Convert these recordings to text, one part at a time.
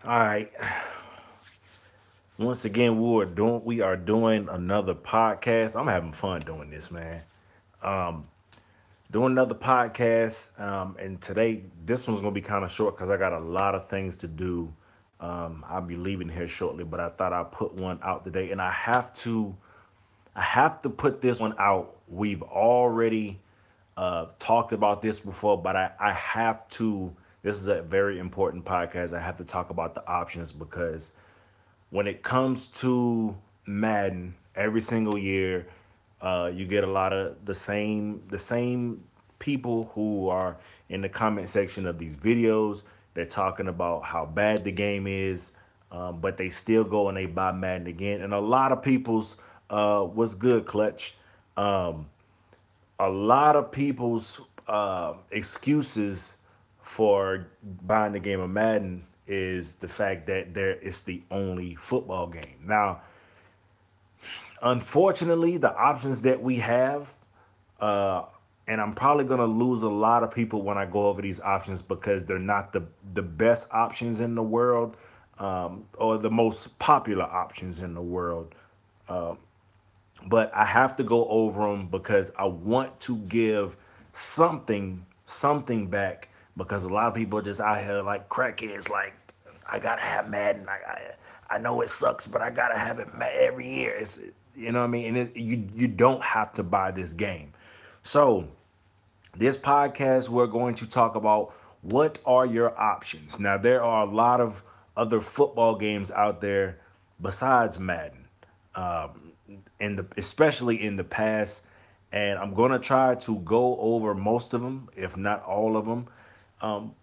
All right. Once again, we are doing another podcast. I'm having fun doing this, man. Doing another podcast, and today this one's gonna be kind of short because I got a lot of things to do. I'll be leaving here shortly, but I thought I'd put one out today, and I have to put this one out. We've already talked about this before, but I have to. This is a very important podcast. I have to talk about the options because when it comes to Madden, every single year, you get a lot of the same people who are in the comment section of these videos. They're talking about how bad the game is, but they still go and they buy Madden again. And a lot of people's what's good, Clutch. A lot of people's excuses for buying the game of Madden is the fact that there is the only football game. Now, unfortunately, the options that we have, and I'm probably gonna lose a lot of people when I go over these options because they're not the best options in the world, or the most popular options in the world. But I have to go over them because I want to give something back because a lot of people are just out here like crackheads. Like, I gotta have Madden. I know it sucks, but I gotta have it every year. It's, you know what I mean. And you don't have to buy this game. So this podcast, we're going to talk about what are your options. Now, there are a lot of other football games out there besides Madden, especially in the past, and I'm gonna try to go over most of them, if not all of them.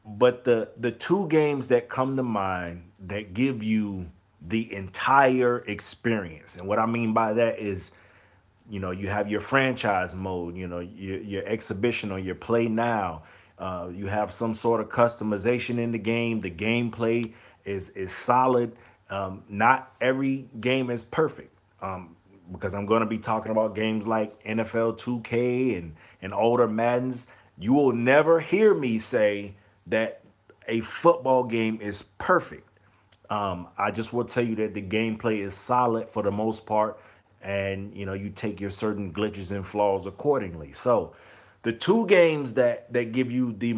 But the two games that come to mind that give you the entire experience, and what I mean by that is, you have your franchise mode, your exhibition or your play now. You have some sort of customization in the game. The gameplay is solid. Not every game is perfect. Because I'm going to be talking about games like NFL 2K and older Maddens. You will never hear me say that a football game is perfect. I just will tell you that the gameplay is solid for the most part, and you take your certain glitches and flaws accordingly. So, the two games that give you the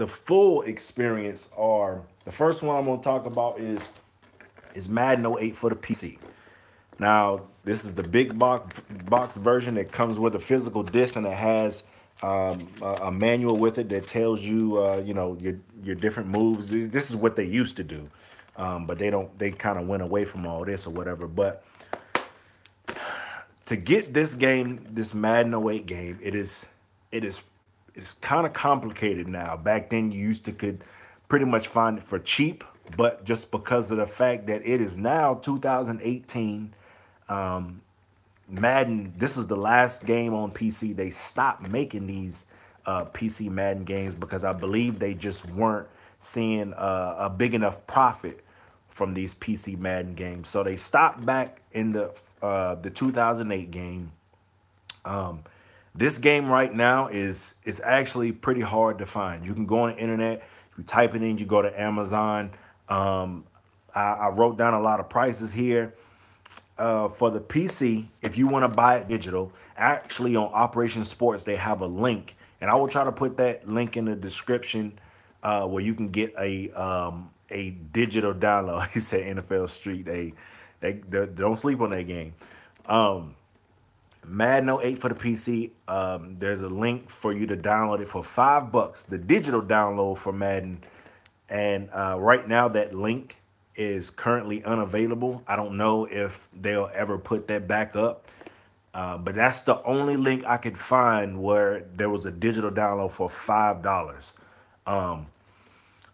full experience are, the first one I'm going to talk about is Madden '08 for the PC. Now, this is the big box version that comes with a physical disc, and it has a manual with it that tells you, your different moves. This is what they used to do, but they kind of went away from all this or whatever. But to get this game, this Madden '08 game, it is kind of complicated now. Back then, you used to could pretty much find it for cheap, but just because of the fact that it is now 2018. Madden, this is the last game on PC. They stopped making these PC Madden games because I believe they just weren't seeing a big enough profit from these PC Madden games. So they stopped back in the 2008 game. This game right now is actually pretty hard to find. You can go on the internet, you type it in, you go to Amazon. I wrote down a lot of prices here. For the PC, if you want to buy it digital, actually on Operation Sports, they have a link. And I will try to put that link in the description where you can get a digital download. He said NFL Street. They don't sleep on that game. Madden '08 for the PC. There's a link for you to download it for $5. The digital download for Madden. And right now that link is currently unavailable. I don't know if they'll ever put that back up. But that's the only link I could find where there was a digital download for $5.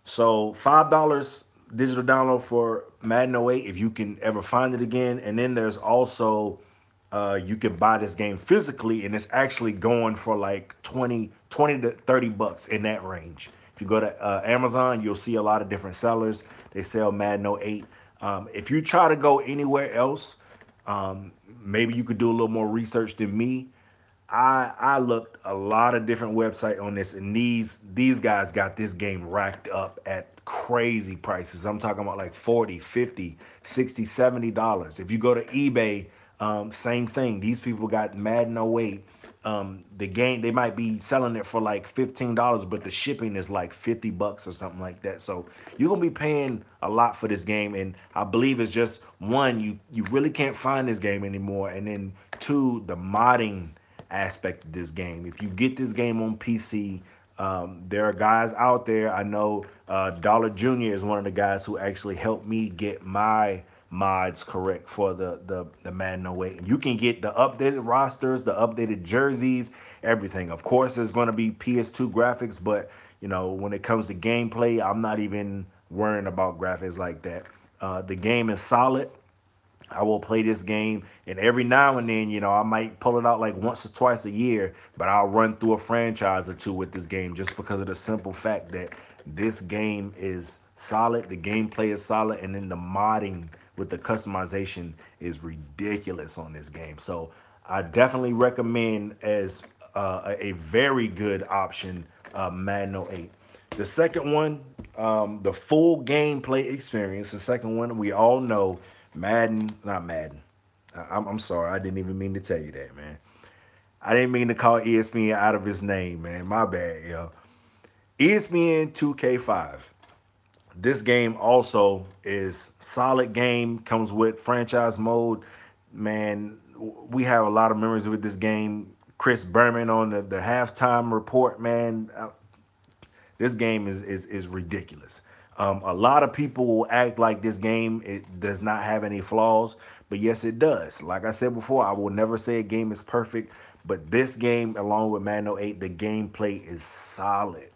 So $5 digital download for Madden '08 if you can ever find it again. And then there's also you can buy this game physically, and it's actually going for like 20 to $30 in that range. If you go to Amazon, you'll see a lot of different sellers. They sell Madden '08. If you try to go anywhere else, maybe you could do a little more research than me. I looked a lot of different websites on this, and these guys got this game racked up at crazy prices. I'm talking about like 40, 50, 60, $70. If you go to eBay, same thing. These people got Madden 08. The game, they might be selling it for like $15, but the shipping is like $50 or something like that. So you're gonna be paying a lot for this game, and I believe it's just one, you really can't find this game anymore, and then two, the modding aspect of this game. If you get this game on PC, there are guys out there. I know Dollar Jr. is one of the guys who actually helped me get my mods correct for the Madden 08. You can get the updated rosters, the updated jerseys, everything. Of course, there's going to be PS2 graphics, but you know, when it comes to gameplay, I'm not even worrying about graphics like that. The game is solid. I will play this game, and every now and then, you know, I might pull it out like once or twice a year, but I'll run through a franchise or two with this game just because of the simple fact that this game is solid, the gameplay is solid, and then the modding with the customization is ridiculous on this game. So I definitely recommend as a very good option Madden 08. The second one, the full gameplay experience. The second one, we all know Madden, not Madden. I'm sorry, I didn't even mean to tell you that, man. I didn't mean to call ESPN out of his name, man. My bad, yo. ESPN 2K5. This game also is solid game, comes with franchise mode. Man, we have a lot of memories with this game. Chris Berman on the halftime report, man. This game is ridiculous. A lot of people will act like this game, it does not have any flaws, but yes, it does. Like I said before, I will never say a game is perfect, but this game, along with Madden 08, the gameplay is solid.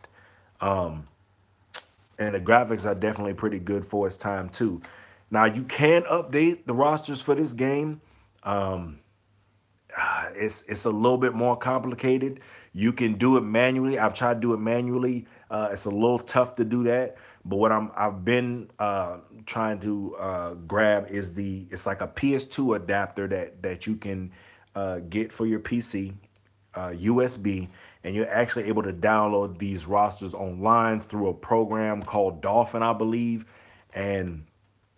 And the graphics are definitely pretty good for its time too. Now, you can update the rosters for this game. It's a little bit more complicated. You can do it manually. I've tried to do it manually. It's a little tough to do that. But what I've been trying to grab is it's like a PS2 adapter that you can get for your PC, USB, and you're actually able to download these rosters online through a program called Dolphin, I believe, and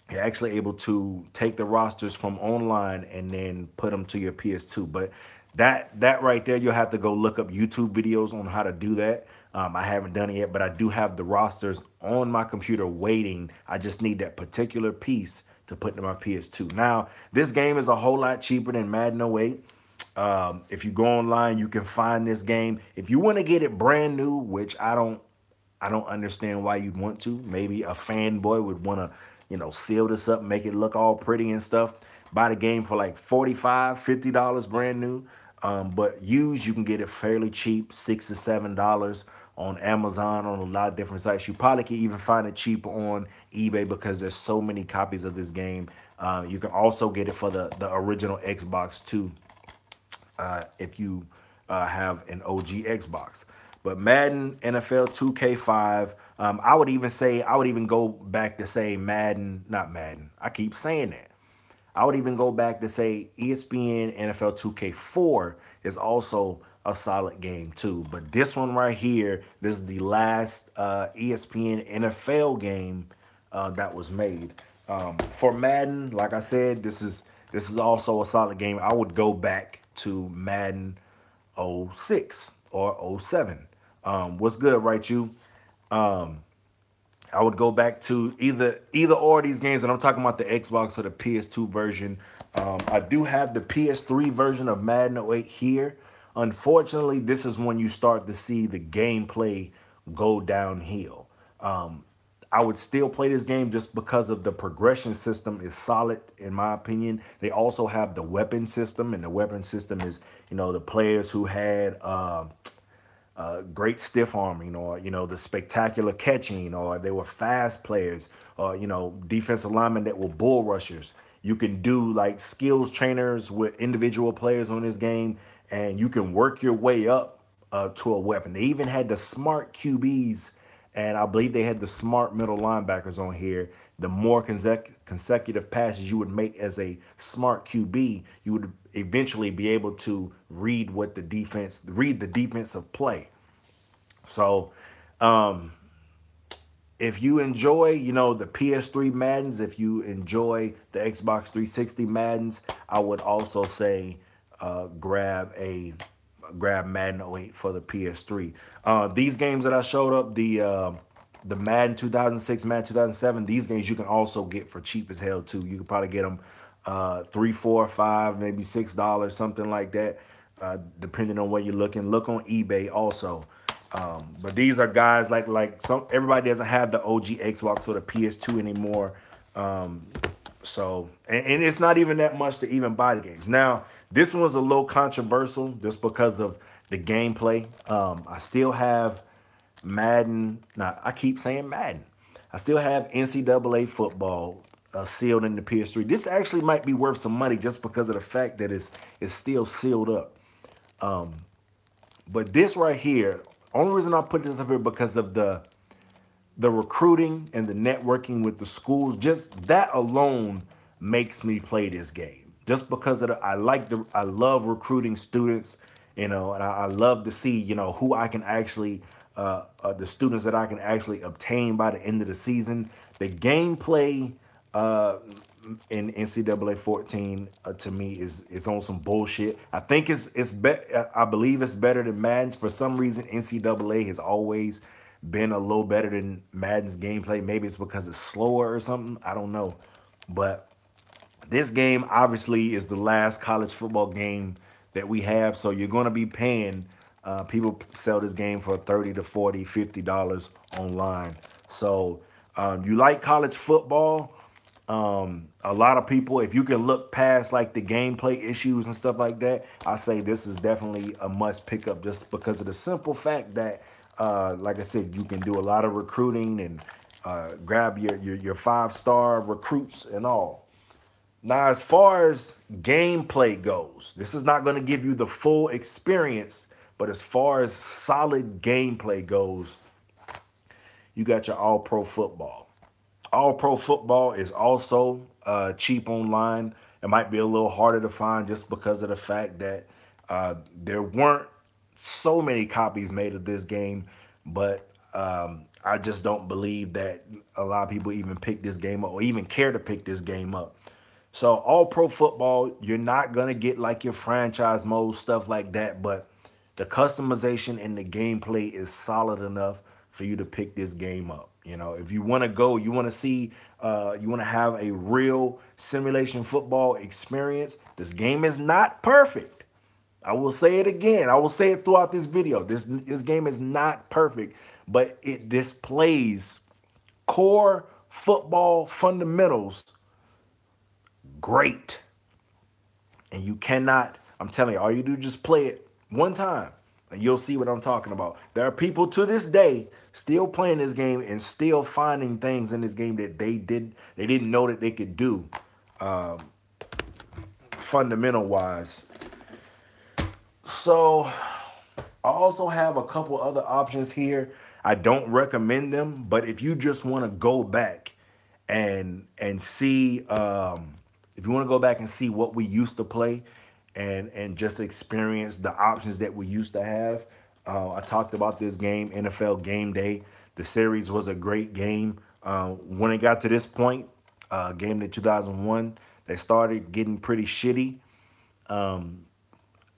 you're actually able to take the rosters from online and then put them to your PS2. But that right there, you'll have to go look up YouTube videos on how to do that. I haven't done it yet, but I do have the rosters on my computer waiting. I just need that particular piece to put in my PS2. Now, this game is a whole lot cheaper than Madden 08. If you go online, you can find this game. If you want to get it brand new, which I don't understand why you'd want to. Maybe a fanboy would want to, you know, seal this up, make it look all pretty and stuff. Buy the game for like $45, $50 brand new. But used, you can get it fairly cheap, $6 to $7 on Amazon, on a lot of different sites. You probably can even find it cheap on eBay because there's so many copies of this game. You can also get it for the original Xbox too, if you have an OG Xbox. But Madden NFL 2K5, I would even go back to say Madden, not Madden. I keep saying that. I would even go back to say ESPN NFL 2K4 is also a solid game too. But this one right here, this is the last ESPN NFL game that was made. For Madden, like I said, this is also a solid game. I would go back to Madden 06 or 07. What's good, right, you? I would go back to either or these games, and I'm talking about the Xbox or the PS2 version. I do have the PS3 version of Madden 08 here. Unfortunately, this is when you start to see the gameplay go downhill. I would still play this game just because of the progression system is solid, in my opinion. They also have the weapon system, and the weapon system is, you know, the players who had great stiff arming, or, you know, the spectacular catching, or they were fast players, or, you know, defensive linemen that were bull rushers. You can do like skills trainers with individual players on this game, and you can work your way up to a weapon. They even had the smart QBs And I believe they had the smart middle linebackers on here. The more consecutive passes you would make as a smart QB, you would eventually be able to read the defensive play. So if you enjoy, the PS3 Maddens, if you enjoy the Xbox 360 Maddens, I would also say grab Madden '08 for the PS3. These games that I showed up, the Madden 2006, Madden 2007, these games you can also get for cheap as hell too. You can probably get them $3, $4, $5, maybe $6, something like that, depending on where you're looking. Look on eBay also. But these are guys like everybody doesn't have the OG Xbox or the PS2 anymore. And it's not even that much to even buy the games. Now, this one was a little controversial just because of the gameplay. I still have Madden. Now, I keep saying Madden. I still have NCAA football sealed in the PS3. This actually might be worth some money just because of the fact that it's still sealed up. But this right here, only reason I put this up here because of the recruiting and the networking with the schools. Just that alone makes me play this game. Just because of I love recruiting students, and I love to see, who I can actually, the students that I can actually obtain by the end of the season. The gameplay in NCAA 14 to me is on some bullshit. I think I believe it's better than Madden's. For some reason, NCAA has always been a little better than Madden's gameplay. Maybe it's because it's slower or something. I don't know. But this game obviously is the last college football game that we have. So you're going to be paying. People sell this game for $30 to $40, $50 online. So you like college football? A lot of people, if you can look past like the gameplay issues and stuff like that, I say this is definitely a must pick up just because of the simple fact that, like I said, you can do a lot of recruiting and grab your 5-star recruits and all. Now, as far as gameplay goes, this is not going to give you the full experience, but as far as solid gameplay goes, you got your All-Pro Football. All-Pro Football is also cheap online. It might be a little harder to find just because of the fact that there weren't so many copies made of this game, but I just don't believe that a lot of people even pick this game up or even care to pick this game up. So All-Pro Football, you're not going to get like your franchise mode, stuff like that, but the customization and the gameplay is solid enough for you to pick this game up. If you want to go, you want to see, you want to have a real simulation football experience, this game is not perfect. I will say it again. I will say it throughout this video. This game is not perfect, but it displays core football fundamentals great. And you cannot, I'm telling you, all you do is just play it one time and you'll see what I'm talking about. There are people to this day still playing this game and still finding things in this game that they didn't know that they could do fundamental wise. So I also have a couple other options here. I don't recommend them, but if you just want to go back and see, if you want to go back and see what we used to play and just experience the options that we used to have, I talked about this game, NFL Game Day. The series was a great game. When it got to this point, game day 2001, they started getting pretty shitty.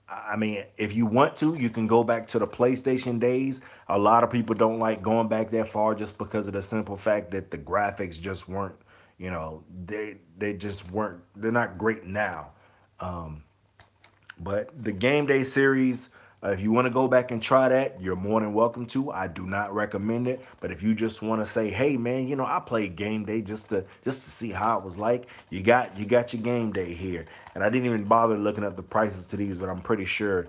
I mean, if you want to, you can go back to the PlayStation days. A lot of people don't like going back that far just because of the simple fact that the graphics just weren't, they just weren't, they're not great now. But the Game Day series, if you want to go back and try that, you're more than welcome to. I do not recommend it. But if you just want to say, hey, man, I played Game Day just to see how it was like, you got your Game Day here. And I didn't even bother looking up the prices to these, but I'm pretty sure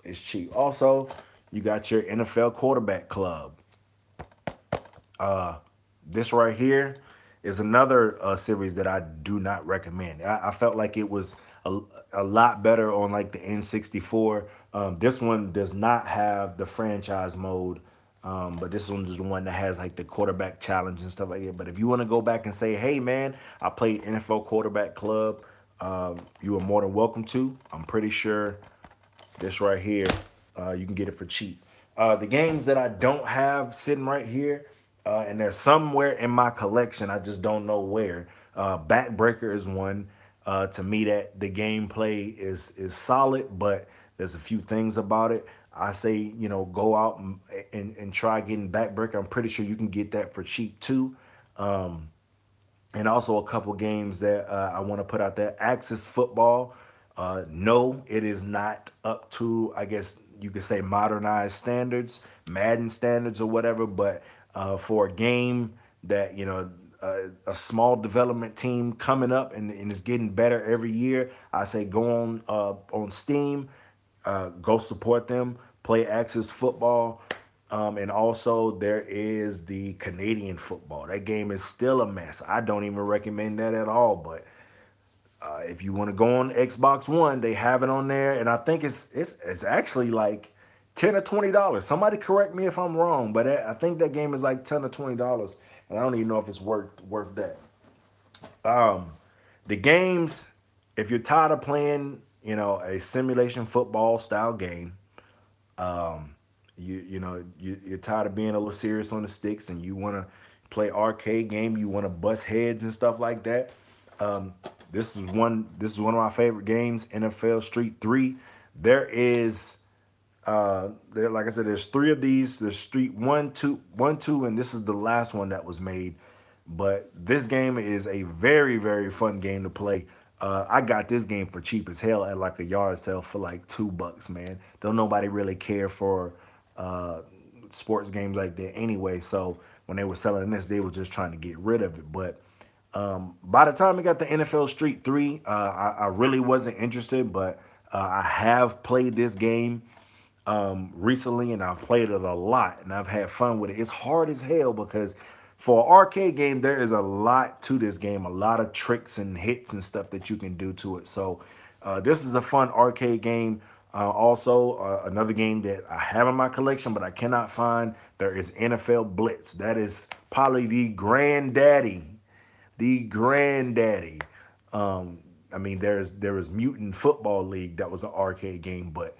it's cheap. Also, you got your NFL Quarterback Club. This right here is another series that I do not recommend. I felt like it was a lot better on like the N64. This one does not have the franchise mode But this one is the one that has like the quarterback challenge and stuff like that. But if you want to go back and say, hey man, I played NFL Quarterback Club, you are more than welcome to. I'm pretty sure this right here, you can get it for cheap. The games that I don't have sitting right here, and they're somewhere in my collection, I just don't know where. Backbreaker is one. To me, that the gameplay is solid, but there's a few things about it. I say, go out and try getting Backbreaker. I'm pretty sure you can get that for cheap too. And also a couple games that I want to put out there. Axis Football. No, it is not up to, I guess you could say, modernized standards, Madden standards or whatever. But for a game that, a small development team coming up and is getting better every year, I say go on Steam, go support them, play Axis Football. And also there is the Canadian football. That game is still a mess. I don't even recommend that at all. But if you want to go on Xbox One, they have it on there, and I think it's actually like $10 or $20. Somebody correct me if I'm wrong, but I think that game is like $10 or $20, and I don't even know if it's worth that. The games, if you're tired of playing, a simulation football style game, you're tired of being a little serious on the sticks, and you want to play arcade game, you want to bust heads and stuff like that. This is one of my favorite games, NFL Street 3. There is like I said, there's three of these. There's Street 1, 2, and this is the last one that was made. But this game is a very, very fun game to play. I got this game for cheap as hell at like a yard sale for like $2, man. Don't nobody really care for sports games like that anyway. So when they were selling this, they were just trying to get rid of it. But by the time I got the NFL Street 3, I really wasn't interested, but I have played this game recently, and I've played it a lot, and I've had fun with it. It's hard as hell because for an arcade game, there is a lot to this game, a lot of tricks and hits and stuff that you can do to it. So this is a fun arcade game. Also, another game that I have in my collection, but I cannot find, there is NFL Blitz. That is probably the granddaddy. I mean, there is Mutant Football League, that was an arcade game, but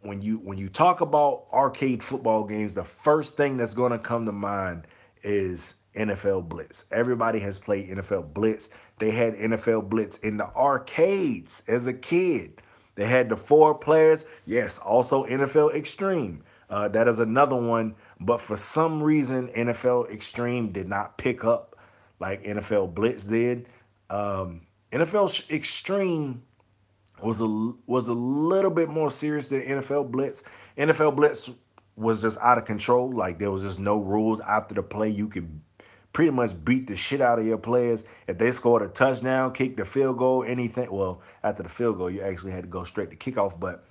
when you talk about arcade football games, the first thing that's going to come to mind is NFL Blitz. Everybody has played NFL Blitz. They had NFL Blitz in the arcades as a kid. They had the 4 players. Yes, also NFL Extreme. That is another one. But for some reason, NFL Extreme did not pick up like NFL Blitz did. NFL Extreme was a little bit more serious than NFL Blitz. NFL Blitz was just out of control. Like there was just no rules after the play. You could pretty much beat the shit out of your players. If they scored a touchdown, kick the field goal, anything. Well, after the field goal, you actually had to go straight to kickoff, but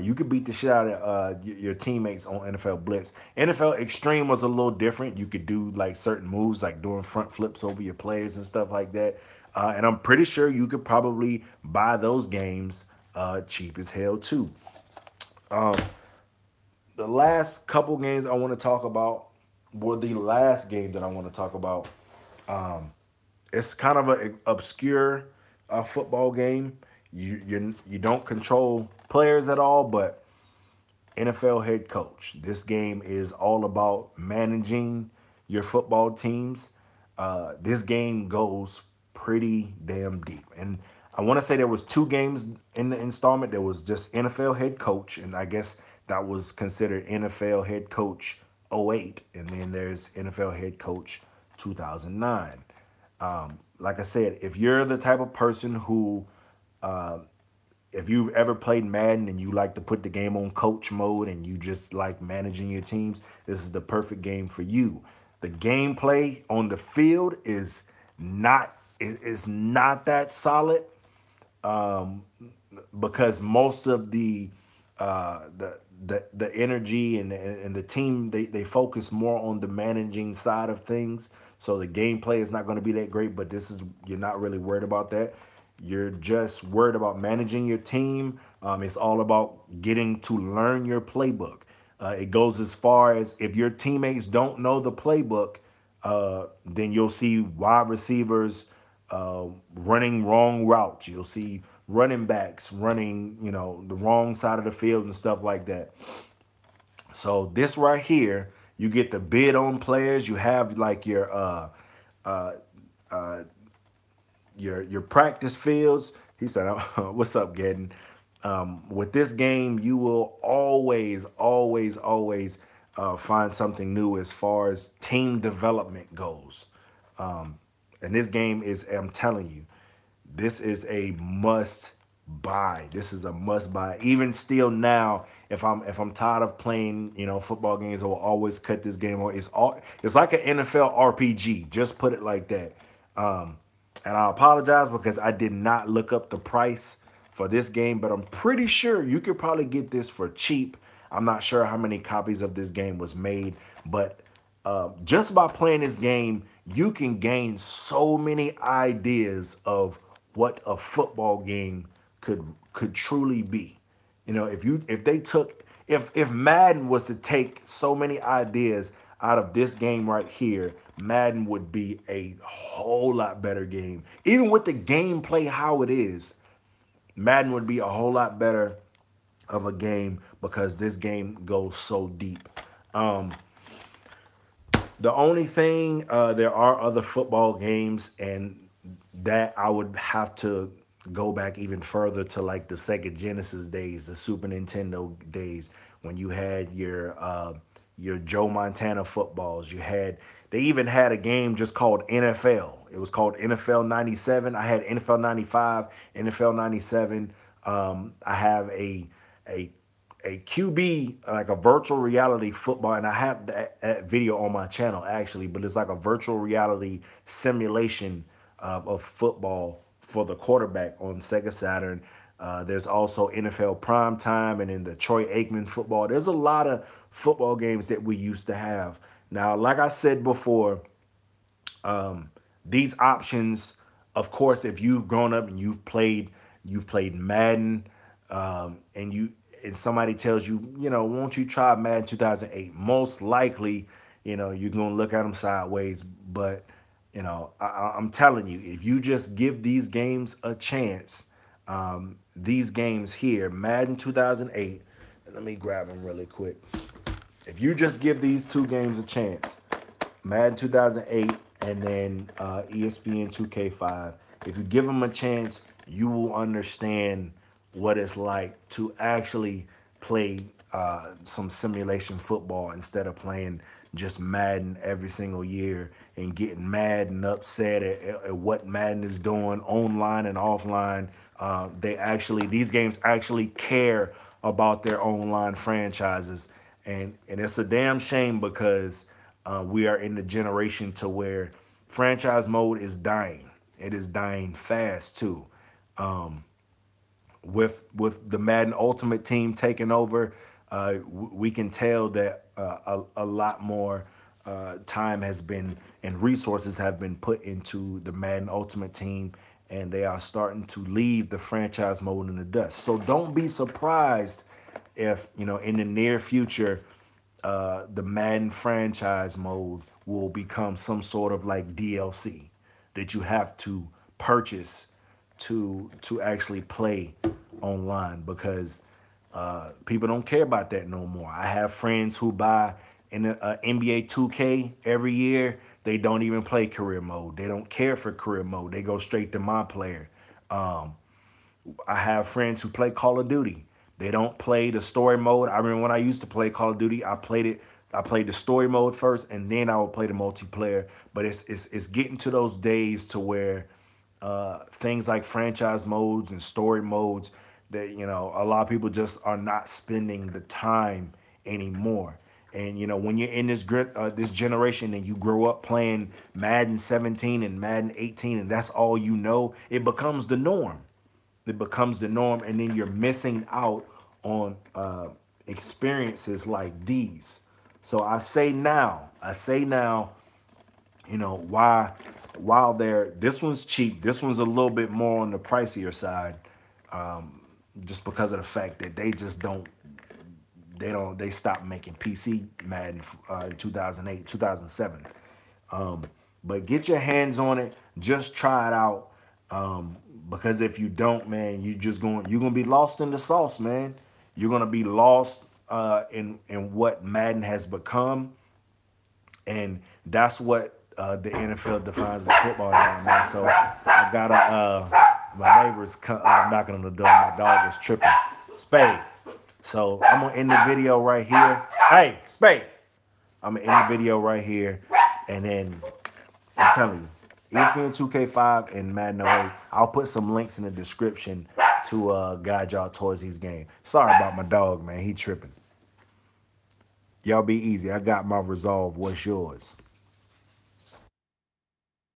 you could beat the shit out of your teammates on NFL Blitz. NFL Extreme was a little different. You could do like certain moves, like doing front flips over your players and stuff like that. And I'm pretty sure you could probably buy those games cheap as hell too. The last couple games I want to talk about, or the last game that I want to talk about, it's kind of an obscure football game. You don't control players at all, but NFL head coach. This game is all about managing your football teams. This game goes pretty damn deep, and I want to say there was 2 games in the installment. There was just NFL head coach, and I guess that was considered NFL head coach 08, and then there's NFL head coach 2009. Like I said, if you're the type of person who if you've ever played Madden and you like to put the game on coach mode and you just like managing your teams, this is the perfect game for you. The gameplay on the field is not that solid, because most of the energy and the team, they focus more on the managing side of things. So the gameplay is not going to be that great, but you're not really worried about that. You're just worried about managing your team. It's all about getting to learn your playbook. It goes as far as if your teammates don't know the playbook, then you'll see wide receivers running wrong routes. You'll see running backs running, the wrong side of the field and stuff like that. So this right here, you get the bid on players. You have like your practice fields. He said, "What's up, Gedden?" With this game, you will always find something new as far as team development goes. And this game is, I'm telling you, this is a must buy. This is a must buy. Even still now, if I'm tired of playing, football games, I will always cut this game on. It's like an NFL RPG. Just put it like that. And I apologize because I did not look up the price for this game, but I'm pretty sure you could probably get this for cheap. I'm not sure how many copies of this game was made, but just by playing this game, you can gain so many ideas of what a football game could truly be. If Madden was to take so many ideas out of this game right here, Madden would be a whole lot better game. Even with the gameplay how it is, Madden would be a whole lot better of a game because this game goes so deep. The only thing, there are other football games, and that I would have to go back even further to like the Sega Genesis days, the Super Nintendo days, when you had your Joe Montana footballs. They even had a game just called NFL. It was called NFL 97. I had NFL 95, NFL 97. I have a QB, like a virtual reality football, and I have that video on my channel actually, but it's like a virtual reality simulation of football for the quarterback on Sega Saturn. There's also NFL Prime Time and in the Troy Aikman football. There's a lot of football games that we used to have. Now, like I said before, these options, of course, if you've grown up and you've played Madden, and somebody tells you, won't you try Madden 2008? Most likely, you're gonna look at them sideways. But I'm telling you, if you just give these games a chance, these games here, Madden 2008. Let me grab them really quick. If you just give these two games a chance, Madden 2008 and then ESPN 2K5, if you give them a chance, you will understand what it's like to actually play some simulation football instead of playing just Madden every single year and getting mad and upset at what Madden is doing online and offline. These games actually care about their online franchises. And it's a damn shame because we are in the generation to where franchise mode is dying. It is dying fast too. With the Madden Ultimate Team taking over, we can tell that a lot more time has been and resources have been put into the Madden Ultimate Team, and they are starting to leave the franchise mode in the dust. So don't be surprised if, in the near future, the Madden franchise mode will become some sort of like DLC that you have to purchase to actually play online, because people don't care about that no more. I have friends who buy in NBA 2K every year. They don't even play career mode. They don't care for career mode. They go straight to my player. I have friends who play Call of Duty. They don't play the story mode. I remember when I used to play Call of Duty, I played the story mode first, and then I would play the multiplayer. But it's getting to those days to where things like franchise modes and story modes that, a lot of people just are not spending the time anymore. And, when you're in this generation and you grow up playing Madden 17 and Madden 18 and that's all you know, it becomes the norm. It becomes the norm, and then you're missing out on experiences like these. So I say now, while this one's cheap, this one's a little bit more on the pricier side, just because of the fact that they stopped making PC Madden in 2008, 2007. But get your hands on it. Just try it out. Because if you don't, man, you're gonna be lost in the sauce, man. You're gonna be lost in what Madden has become, and that's what the NFL defines as football now, man. So I gotta my neighbor's knocking on the door. My dog is tripping. Spade. So I'm gonna end the video right here. Hey, Spade. I'm gonna end the video right here, and then I'm telling you, ESPN 2K5 and Madden 08. I'll put some links in the description to guide y'all towards these games. Sorry about my dog, man. He tripping. Y'all be easy. I got my resolve. What's yours?